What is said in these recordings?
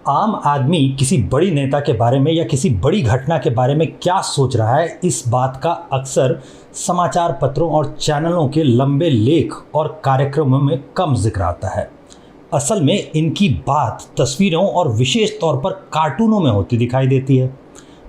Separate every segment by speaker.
Speaker 1: आम आदमी किसी बड़ी नेता के बारे में या किसी बड़ी घटना के बारे में क्या सोच रहा है, इस बात का अक्सर समाचार पत्रों और चैनलों के लंबे लेख और कार्यक्रमों में कम जिक्र आता है। असल में इनकी बात तस्वीरों और विशेष तौर पर कार्टूनों में होती दिखाई देती है।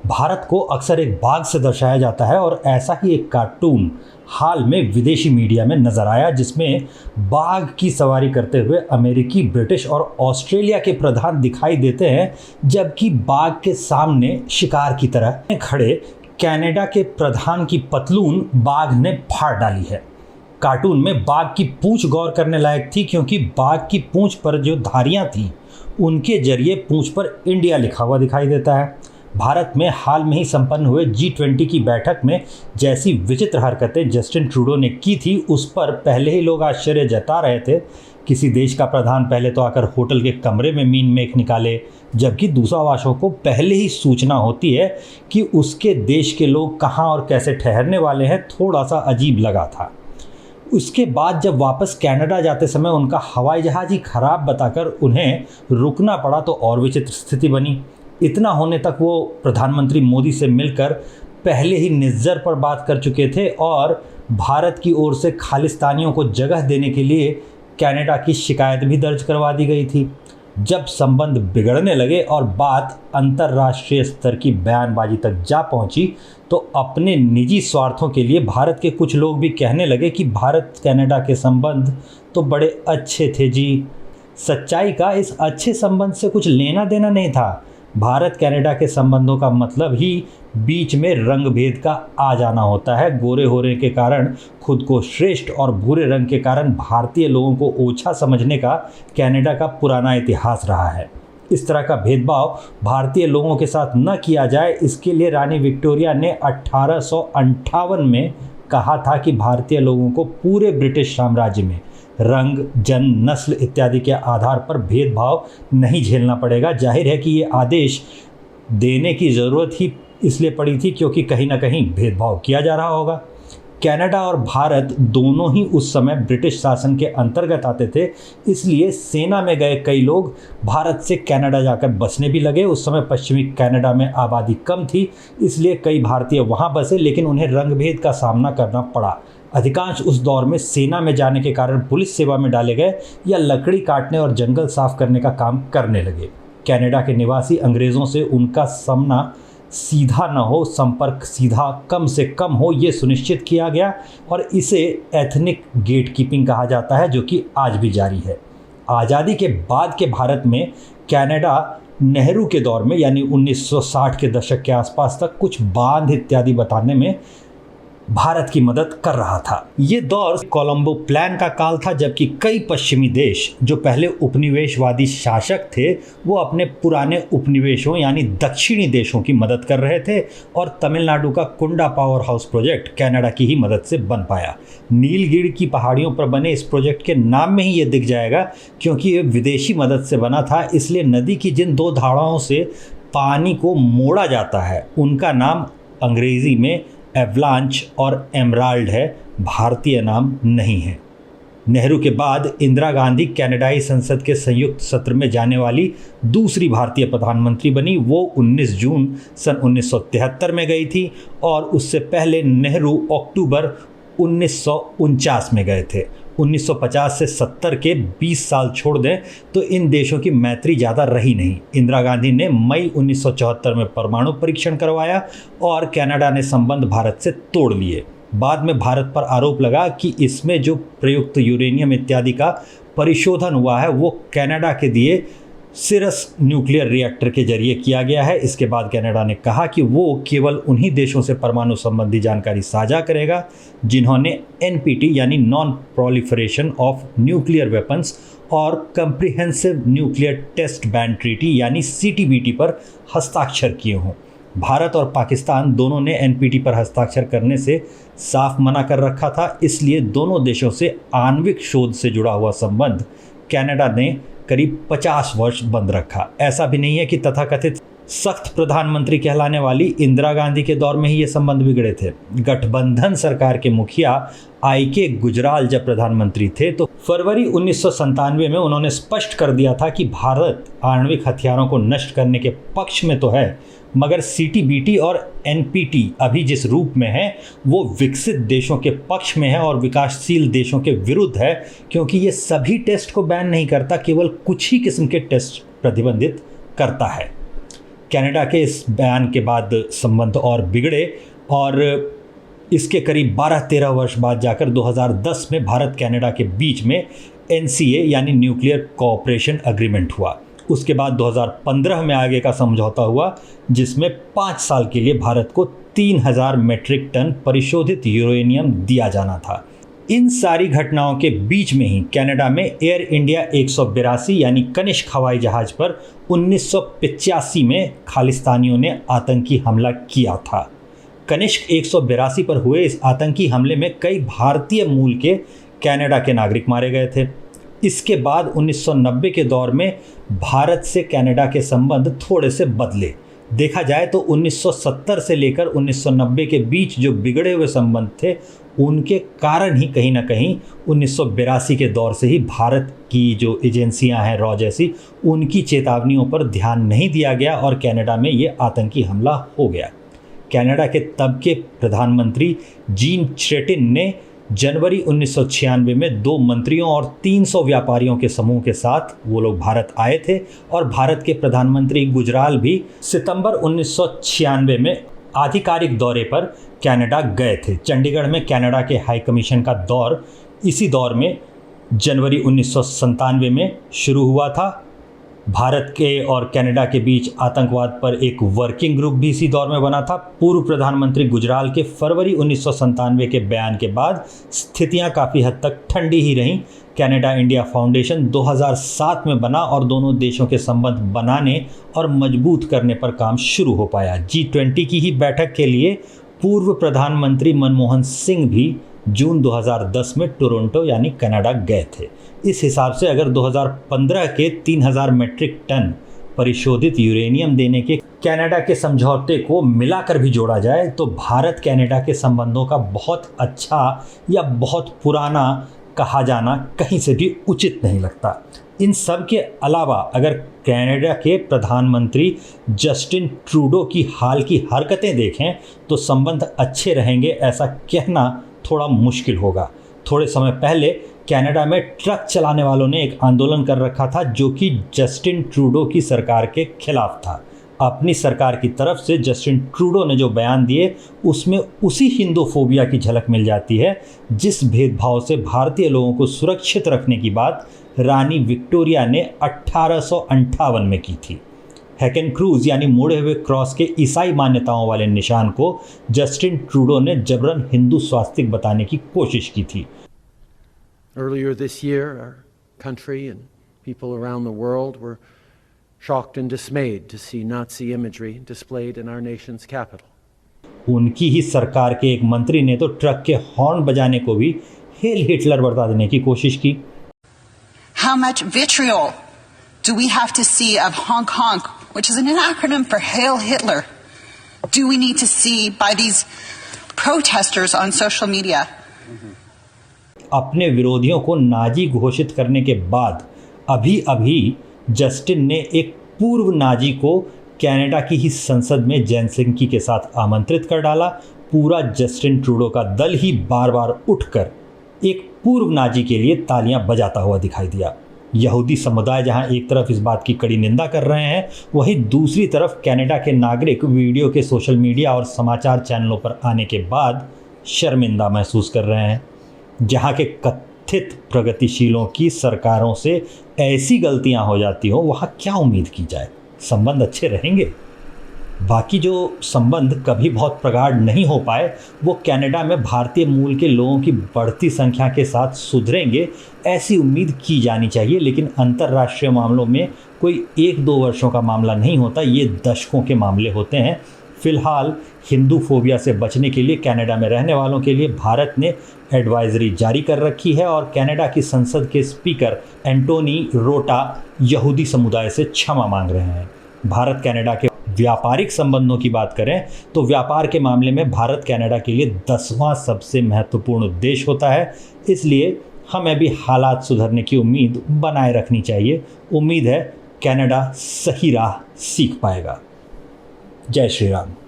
Speaker 1: भारत को अक्सर एक बाघ से दर्शाया जाता है और ऐसा ही एक कार्टून हाल में विदेशी मीडिया में नजर आया, जिसमें बाघ की सवारी करते हुए अमेरिकी, ब्रिटिश और ऑस्ट्रेलिया के प्रधान दिखाई देते हैं, जबकि बाघ के सामने शिकार की तरह खड़े कनाडा के प्रधान की पतलून बाघ ने फाड़ डाली है। कार्टून में बाघ की पूंछ गौर करने लायक थी, क्योंकि बाघ की पूंछ पर जो धारियां थीं उनके जरिए पूंछ पर इंडिया लिखा हुआ दिखाई देता है। भारत में हाल में ही संपन्न हुए G20 की बैठक में जैसी विचित्र हरकतें जस्टिन ट्रूडो ने की थी, उस पर पहले ही लोग आश्चर्य जता रहे थे। किसी देश का प्रधान पहले तो आकर होटल के कमरे में मीन मेख निकाले, जबकि दूतावासों को पहले ही सूचना होती है कि उसके देश के लोग कहाँ और कैसे ठहरने वाले हैं। थोड़ा सा अजीब लगा था। उसके बाद जब वापस कनाडा जाते समय उनका हवाई जहाज़ ही खराब बताकर उन्हें रुकना पड़ा, तो और विचित्र स्थिति बनी। इतना होने तक वो प्रधानमंत्री मोदी से मिलकर पहले ही निज्जर पर बात कर चुके थे और भारत की ओर से खालिस्तानियों को जगह देने के लिए कनाडा की शिकायत भी दर्ज करवा दी गई थी। जब संबंध बिगड़ने लगे और बात अंतर्राष्ट्रीय स्तर की बयानबाजी तक जा पहुंची, तो अपने निजी स्वार्थों के लिए भारत के कुछ लोग भी कहने लगे कि भारत कनाडा के संबंध तो बड़े अच्छे थे जी। सच्चाई का इस अच्छे संबंध से कुछ लेना देना नहीं था। भारत कनाडा के संबंधों का मतलब ही बीच में रंग भेद का आ जाना होता है। गोरे होने के कारण खुद को श्रेष्ठ और भूरे रंग के कारण भारतीय लोगों को ओछा समझने का कनाडा का पुराना इतिहास रहा है। इस तरह का भेदभाव भारतीय लोगों के साथ न किया जाए, इसके लिए रानी विक्टोरिया ने 1858 में कहा था कि भारतीय लोगों को पूरे ब्रिटिश साम्राज्य में रंग, जन्म, नस्ल इत्यादि के आधार पर भेदभाव नहीं झेलना पड़ेगा। जाहिर है कि ये आदेश देने की ज़रूरत ही इसलिए पड़ी थी क्योंकि कहीं ना कहीं भेदभाव किया जा रहा होगा। कनाडा और भारत दोनों ही उस समय ब्रिटिश शासन के अंतर्गत आते थे, इसलिए सेना में गए कई लोग भारत से कनाडा जाकर बसने भी लगे। उस समय पश्चिमी कनाडा में आबादी कम थी, इसलिए कई भारतीय वहाँ बसे, लेकिन उन्हें रंगभेद का सामना करना पड़ा। अधिकांश उस दौर में सेना में जाने के कारण पुलिस सेवा में डाले गए या लकड़ी काटने और जंगल साफ करने का काम करने लगे। कनाडा के निवासी अंग्रेज़ों से उनका सामना सीधा न हो, संपर्क सीधा कम से कम हो, ये सुनिश्चित किया गया और इसे एथनिक गेटकीपिंग कहा जाता है, जो कि आज भी जारी है। आज़ादी के बाद के भारत में कनाडा नेहरू के दौर में यानी 1960 के दशक के आसपास तक कुछ बांध इत्यादि बताने में भारत की मदद कर रहा था। ये दौर कोलंबो प्लान का काल था, जबकि कई पश्चिमी देश जो पहले उपनिवेशवादी शासक थे वो अपने पुराने उपनिवेशों यानी दक्षिणी देशों की मदद कर रहे थे और तमिलनाडु का कुंडा पावर हाउस प्रोजेक्ट कनाडा की ही मदद से बन पाया। नीलगिरी की पहाड़ियों पर बने इस प्रोजेक्ट के नाम में ही ये दिख जाएगा, क्योंकि ये विदेशी मदद से बना था, इसलिए नदी की जिन दो धाराओं से पानी को मोड़ा जाता है उनका नाम अंग्रेजी में एवलांच और एमराल्ड है, भारतीय नाम नहीं है। नेहरू के बाद इंदिरा गांधी कनाडाई संसद के संयुक्त सत्र में जाने वाली दूसरी भारतीय प्रधानमंत्री बनी। वो 19 जून सन 1973 में गई थी और उससे पहले नेहरू अक्टूबर 1949 में गए थे। 1950 से 70 के 20 साल छोड़ दें तो इन देशों की मैत्री ज़्यादा रही नहीं। इंदिरा गांधी ने मई 1974 में परमाणु परीक्षण करवाया और कनाडा ने संबंध भारत से तोड़ लिए। बाद में भारत पर आरोप लगा कि इसमें जो प्रयुक्त यूरेनियम इत्यादि का परिशोधन हुआ है वो कनाडा के दिए सिरस न्यूक्लियर रिएक्टर के जरिए किया गया है। इसके बाद कनाडा ने कहा कि वो केवल उन्हीं देशों से परमाणु संबंधी जानकारी साझा करेगा जिन्होंने NPT यानी non proliferation of nuclear weapons और comprehensive nuclear test ban treaty यानी CTBT पर हस्ताक्षर किए हों। भारत और पाकिस्तान दोनों ने NPT पर हस्ताक्षर करने से साफ मना कर रखा था, इसलिए दोनों देशों से आणविक शोध से जुड़ा हुआ संबंध कनाडा ने करीब 50 वर्ष बंद रखा। ऐसा भी नहीं है कि तथाकथित सख्त प्रधानमंत्री कहलाने वाली इंदिरा गांधी के दौर में ही ये संबंध बिगड़े थे। गठबंधन सरकार के मुखिया आई.के. गुजराल जब प्रधानमंत्री थे तो फरवरी 1997 में उन्होंने स्पष्ट कर दिया था कि भारत आणविक हथियारों को नष्ट करने के पक्ष में तो है, मगर CTBT और NPT अभी जिस रूप में है वो विकसित देशों के पक्ष में है और विकासशील देशों के विरुद्ध है, क्योंकि ये सभी टेस्ट को बैन नहीं करता, केवल कुछ ही किस्म के टेस्ट प्रतिबंधित करता है। कनाडा के इस बयान के बाद संबंध और बिगड़े और इसके करीब 12-13 वर्ष बाद जाकर 2010 में भारत कनाडा के बीच में NCA यानी न्यूक्लियर कोऑपरेशन एग्रीमेंट हुआ। उसके बाद 2015 में आगे का समझौता हुआ, जिसमें 5 साल के लिए भारत को 3000 मीट्रिक टन परिशोधित यूरेनियम दिया जाना था। इन सारी घटनाओं के बीच में ही कनाडा में एयर इंडिया 182 यानी कनिष्क हवाई जहाज पर 1985 में खालिस्तानियों ने आतंकी हमला किया था। कनिष्क 182 पर हुए इस आतंकी हमले में कई भारतीय मूल के कनाडा के नागरिक मारे गए थे। इसके बाद 1990 के दौर में भारत से कनाडा के संबंध थोड़े से बदले। देखा जाए तो 1970 से लेकर 1990 के बीच जो बिगड़े हुए संबंध थे उनके कारण ही कहीं ना कहीं 1982 के दौर से ही भारत की जो एजेंसियां हैं रॉ जैसी, उनकी चेतावनियों पर ध्यान नहीं दिया गया और कनाडा में ये आतंकी हमला हो गया। कनाडा के तब के प्रधानमंत्री जीन चेटिन ने जनवरी 1996 में 2 मंत्रियों और 300 व्यापारियों के समूह के साथ वो लोग भारत आए थे और भारत के प्रधानमंत्री गुजराल भी सितंबर 1996 में आधिकारिक दौरे पर कनाडा गए थे। चंडीगढ़ में कनाडा के हाई कमीशन का दौर इसी दौर में जनवरी 1997 में शुरू हुआ था। भारत के और कनाडा के बीच आतंकवाद पर एक वर्किंग ग्रुप भी इसी दौर में बना था। पूर्व प्रधानमंत्री गुजराल के फरवरी 1997 के बयान के बाद स्थितियां काफ़ी हद तक ठंडी ही रहीं। कनाडा इंडिया फाउंडेशन 2007 में बना और दोनों देशों के संबंध बनाने और मजबूत करने पर काम शुरू हो पाया। G20 की ही बैठक के लिए पूर्व प्रधानमंत्री मनमोहन सिंह भी जून 2010 में टोरंटो यानी कनाडा गए थे। इस हिसाब से अगर 2015 के 3000 मीट्रिक टन परिशोधित यूरेनियम देने के कनाडा के समझौते को मिलाकर भी जोड़ा जाए तो भारत कनाडा के संबंधों का बहुत अच्छा या बहुत पुराना कहा जाना कहीं से भी उचित नहीं लगता। इन सब के अलावा अगर कनाडा के प्रधानमंत्री जस्टिन ट्रूडो की हाल की हरकतें देखें तो संबंध अच्छे रहेंगे ऐसा कहना थोड़ा मुश्किल होगा। थोड़े समय पहले कनाडा में ट्रक चलाने वालों ने एक आंदोलन कर रखा था जो कि जस्टिन ट्रूडो की सरकार के खिलाफ था। अपनी सरकार की तरफ से जस्टिन ट्रूडो ने जो बयान दिए उसमें उसी हिंदूफोबिया की झलक मिल जाती है जिस भेदभाव से भारतीय लोगों को सुरक्षित रखने की बात रानी विक्टोरिया ने 1858 में की थी। हैकेन क्रूज यानी मोड़े हुए क्रॉस के ईसाई मान्यताओं वाले निशान को जस्टिन ट्रूडो ने जबरन हिंदू स्वास्तिक बताने की कोशिश की थी।
Speaker 2: Earlier this year, our country and people around the world were shocked and dismayed to see Nazi imagery displayed in our nation's capital.
Speaker 1: उनकी ही सरकार के एक मंत्री ने तो ट्रक के हॉर्न बजाने को भी हेल हिटलर बता देने की कोशिश की।
Speaker 3: How much vitriol do we have to see of honk honk, which is an acronym for Hail Hitler, do we need to see by these protesters on social media?
Speaker 1: अपने विरोधियों को Nazi घोषित करने के बाद अभी जस्टिन ने एक पूर्व नाजी को कनाडा की ही संसद में जनसंख्या के साथ आमंत्रित कर डाला। पूरा जस्टिन ट्रूडो का दल ही बार बार उठकर एक पूर्व नाजी के लिए तालियां बजाता हुआ दिखाई दिया। यहूदी समुदाय जहां एक तरफ इस बात की कड़ी निंदा कर रहे हैं, वहीं दूसरी तरफ कनाडा के नागरिक वीडियो के सोशल मीडिया और समाचार चैनलों पर आने के बाद शर्मिंदा महसूस कर रहे हैं। जहां के कथित प्रगतिशीलों की सरकारों से ऐसी गलतियां हो जाती हो, वहां क्या उम्मीद की जाए? संबंध अच्छे रहेंगे? बाकी जो संबंध कभी बहुत प्रगाढ़ नहीं हो पाए वो कनाडा में भारतीय मूल के लोगों की बढ़ती संख्या के साथ सुधरेंगे, ऐसी उम्मीद की जानी चाहिए। लेकिन अंतर्राष्ट्रीय मामलों में कोई 1-2 वर्षों का मामला नहीं होता, ये दशकों के मामले होते हैं। फिलहाल हिंदू फोबिया से बचने के लिए कनाडा में रहने वालों के लिए भारत ने एडवाइजरी जारी कर रखी है और कनाडा की संसद के स्पीकर एंटोनी रोटा यहूदी समुदाय से क्षमा मांग रहे हैं। भारत कनाडा के व्यापारिक संबंधों की बात करें तो व्यापार के मामले में भारत कनाडा के लिए 10वां सबसे महत्वपूर्ण देश होता है। इसलिए हमें भी हालात सुधरने की उम्मीद बनाए रखनी चाहिए। उम्मीद है कनाडा सही राह सीख पाएगा। जय श्री राम।